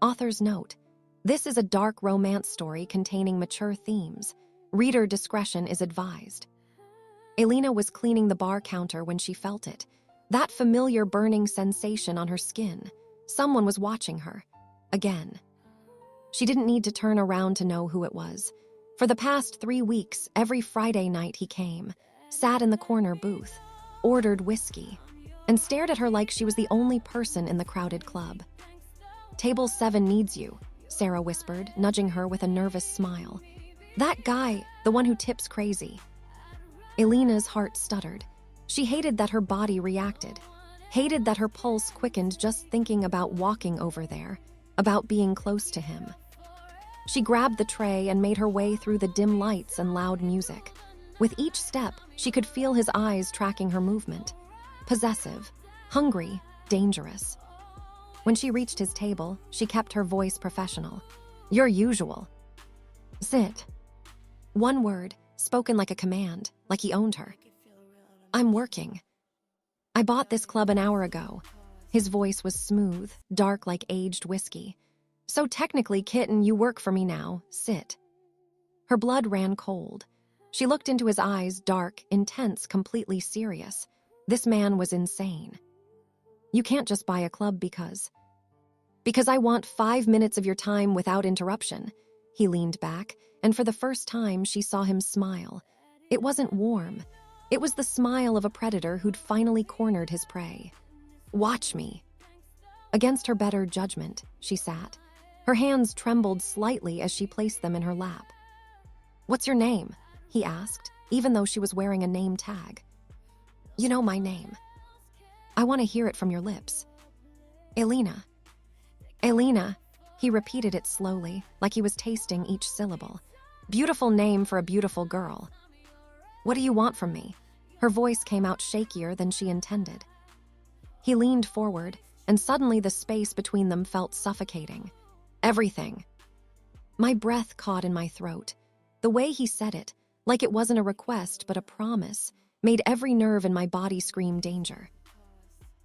Author's note: this is a dark romance story containing mature themes. Reader discretion is advised. Alina was cleaning the bar counter when she felt it. That familiar burning sensation on her skin. Someone was watching her. Again. She didn't need to turn around to know who it was. For the past 3 weeks, every Friday night he came, sat in the corner booth, ordered whiskey, and stared at her like she was the only person in the crowded club. "Table 7 needs you," Sarah whispered, nudging her with a nervous smile. "That guy, the one who tips crazy." Alina's heart stuttered. She hated that her body reacted, hated that her pulse quickened just thinking about walking over there, about being close to him. She grabbed the tray and made her way through the dim lights and loud music. With each step, she could feel his eyes tracking her movement. Possessive, hungry, dangerous. When she reached his table, she kept her voice professional. "Your usual." "Sit." One word, spoken like a command, like he owned her. "I'm working. I bought this club an hour ago." His voice was smooth, dark like aged whiskey. "So technically, kitten, you work for me now. Sit." Her blood ran cold. She looked into his eyes, dark, intense, completely serious. This man was insane. "You can't just buy a club because I want 5 minutes of your time without interruption." He leaned back, and for the first time she saw him smile. It wasn't warm. It was the smile of a predator who'd finally cornered his prey. "Watch me." Against her better judgment, she sat. Her hands trembled slightly as she placed them in her lap. "What's your name?" he asked, even though she was wearing a name tag. "You know my name. I want to hear it from your lips." "Alina." "Alina." He repeated it slowly, like he was tasting each syllable. "Beautiful name for a beautiful girl." "What do you want from me?" Her voice came out shakier than she intended. He leaned forward, and suddenly the space between them felt suffocating. "Everything." My breath caught in my throat. The way he said it, like it wasn't a request but a promise, made every nerve in my body scream danger.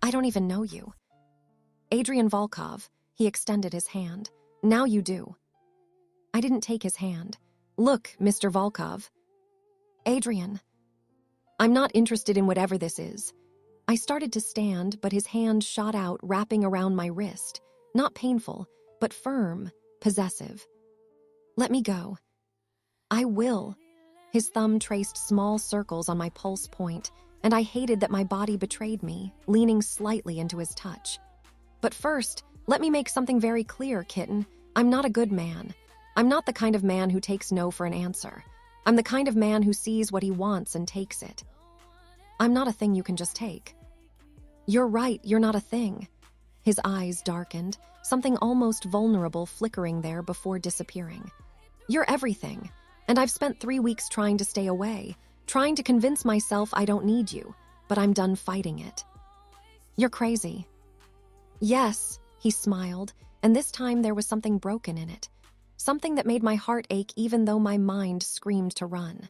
"I don't even know you." "Adrian Volkov." He extended his hand. "Now you do." I didn't take his hand. "Look, Mr. Volkov." "Adrian." "I'm not interested in whatever this is." I started to stand, but his hand shot out, wrapping around my wrist. Not painful, but firm, possessive. "Let me go." "I will." His thumb traced small circles on my pulse point, and I hated that my body betrayed me, leaning slightly into his touch. "But first, let me make something very clear, kitten. I'm not a good man. I'm not the kind of man who takes no for an answer. I'm the kind of man who sees what he wants and takes it. I'm not a thing you can just take." "You're right, you're not a thing." His eyes darkened, something almost vulnerable flickering there before disappearing. "You're everything, and I've spent 3 weeks trying to stay away, trying to convince myself I don't need you, but I'm done fighting it." "You're crazy." "Yes," he smiled, and this time there was something broken in it. Something that made my heart ache even though my mind screamed to run.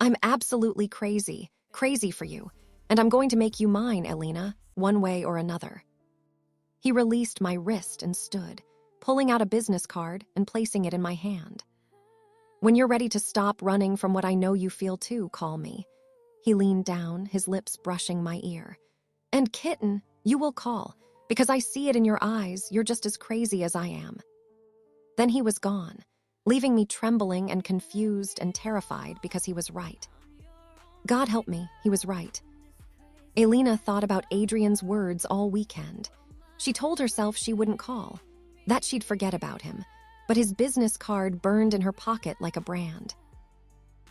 "I'm absolutely crazy, crazy for you, and I'm going to make you mine, Alina, one way or another." He released my wrist and stood, pulling out a business card and placing it in my hand. "When you're ready to stop running from what I know you feel too, call me." He leaned down, his lips brushing my ear. "And kitten, you will call, because I see it in your eyes, you're just as crazy as I am." Then he was gone, leaving me trembling and confused and terrified because he was right. God help me, he was right. Alina thought about Adrian's words all weekend. She told herself she wouldn't call, that she'd forget about him, but his business card burned in her pocket like a brand.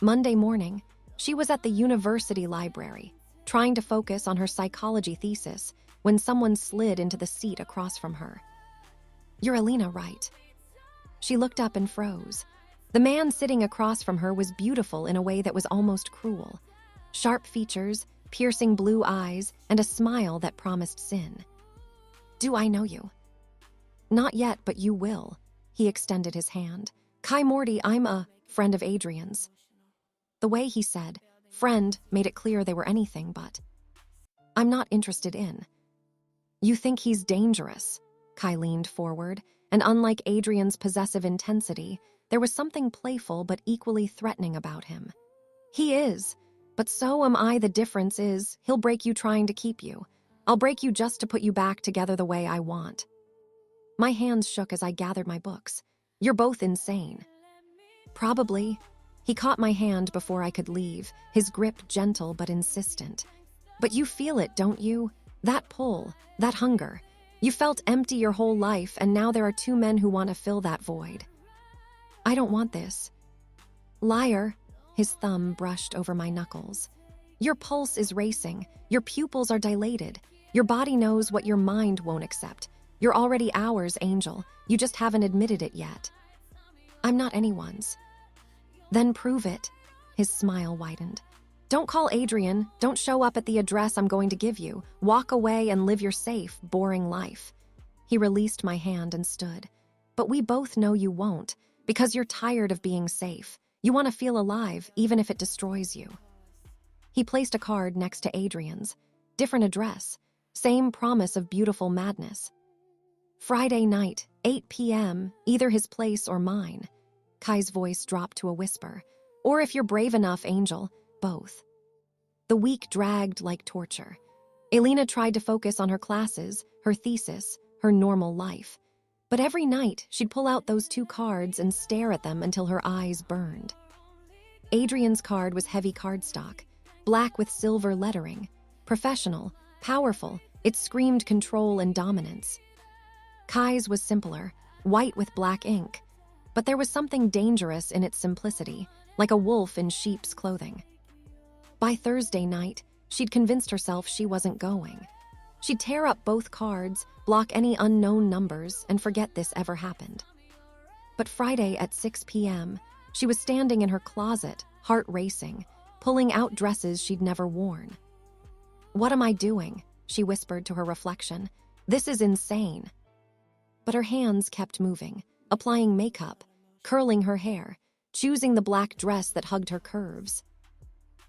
Monday morning, she was at the university library, trying to focus on her psychology thesis, when someone slid into the seat across from her. "You're Alina, right?" She looked up and froze. The man sitting across from her was beautiful in a way that was almost cruel. Sharp features, piercing blue eyes, and a smile that promised sin. "Do I know you?" "Not yet, but you will." He extended his hand. "Kai Morty, I'm a friend of Adrian's." The way he said, "friend," made it clear they were anything but. "I'm not interested in." "You think he's dangerous?" Kai leaned forward, and unlike Adrian's possessive intensity, there was something playful but equally threatening about him. He is, but so am I. The difference is, he'll break you trying to keep you. I'll break you just to put you back together the way I want. My hands shook as I gathered my books. You're both insane. Probably. He caught my hand before I could leave, his grip gentle but insistent. But you feel it, don't you? That pull, that hunger. You felt empty your whole life, and now there are two men who want to fill that void. I don't want this. Liar. His thumb brushed over my knuckles. Your pulse is racing. Your pupils are dilated. Your body knows what your mind won't accept. You're already ours, Angel. You just haven't admitted it yet. I'm not anyone's. Then prove it. His smile widened. Don't call Adrian. Don't show up at the address I'm going to give you. Walk away and live your safe, boring life. He released my hand and stood. But we both know you won't, because you're tired of being safe. You want to feel alive, even if it destroys you. He placed a card next to Adrian's. Different address. Same promise of beautiful madness. Friday night, 8 p.m., either his place or mine. Kai's voice dropped to a whisper. Or if you're brave enough, Angel, both. The week dragged like torture. Alina tried to focus on her classes, her thesis, her normal life. But every night, she'd pull out those two cards and stare at them until her eyes burned. Adrian's card was heavy cardstock, black with silver lettering. Professional, powerful, it screamed control and dominance. Kai's was simpler, white with black ink. But there was something dangerous in its simplicity, like a wolf in sheep's clothing. By Thursday night, she'd convinced herself she wasn't going. She'd tear up both cards, block any unknown numbers, and forget this ever happened. But Friday at 6 p.m., she was standing in her closet, heart racing, pulling out dresses she'd never worn. What am I doing? She whispered to her reflection. This is insane. But her hands kept moving, applying makeup, curling her hair, choosing the black dress that hugged her curves.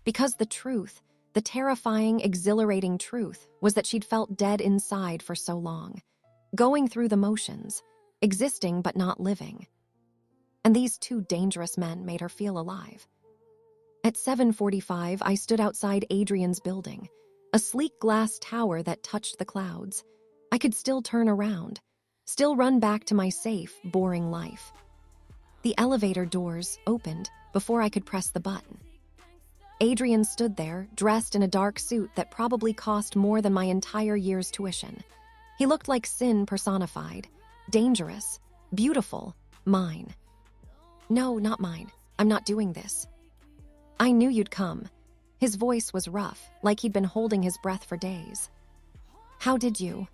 Because the truth, the terrifying, exhilarating truth, was that she'd felt dead inside for so long, going through the motions, existing but not living. And these two dangerous men made her feel alive. At 7:45, I stood outside Adrian's building, a sleek glass tower that touched the clouds. I could still turn around, still run back to my safe, boring life. The elevator doors opened before I could press the button. Adrian stood there, dressed in a dark suit that probably cost more than my entire year's tuition. He looked like sin personified, dangerous, beautiful, mine. No, not mine. I'm not doing this. I knew you'd come. His voice was rough, like he'd been holding his breath for days. How did you?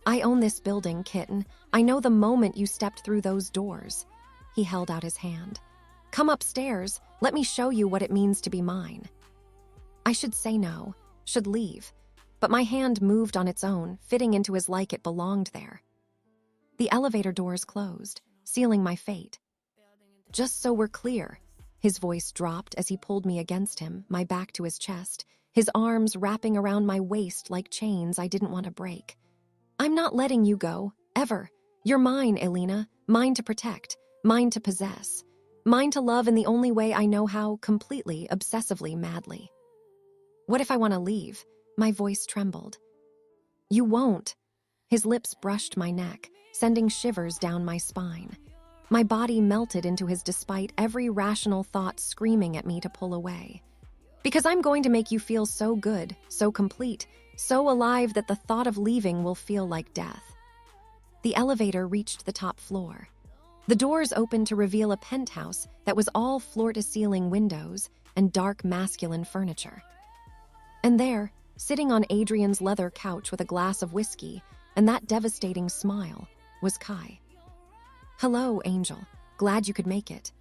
I own this building, kitten. I know the moment you stepped through those doors. He held out his hand. Come upstairs. Let me show you what it means to be mine. I should say no, should leave, but my hand moved on its own, fitting into his like it belonged there. The elevator doors closed, sealing my fate. Just so we're clear, his voice dropped as he pulled me against him, my back to his chest, his arms wrapping around my waist like chains I didn't want to break. I'm not letting you go, ever. You're mine, Alina, mine to protect, mine to possess. Mine to love in the only way I know how, completely, obsessively, madly. What if I want to leave? My voice trembled. You won't. His lips brushed my neck, sending shivers down my spine. My body melted into his despite every rational thought screaming at me to pull away. Because I'm going to make you feel so good, so complete, so alive that the thought of leaving will feel like death. The elevator reached the top floor. The doors opened to reveal a penthouse that was all floor-to-ceiling windows and dark masculine furniture. And there, sitting on Adrian's leather couch with a glass of whiskey and that devastating smile, was Kai. Hello, Angel. Glad you could make it.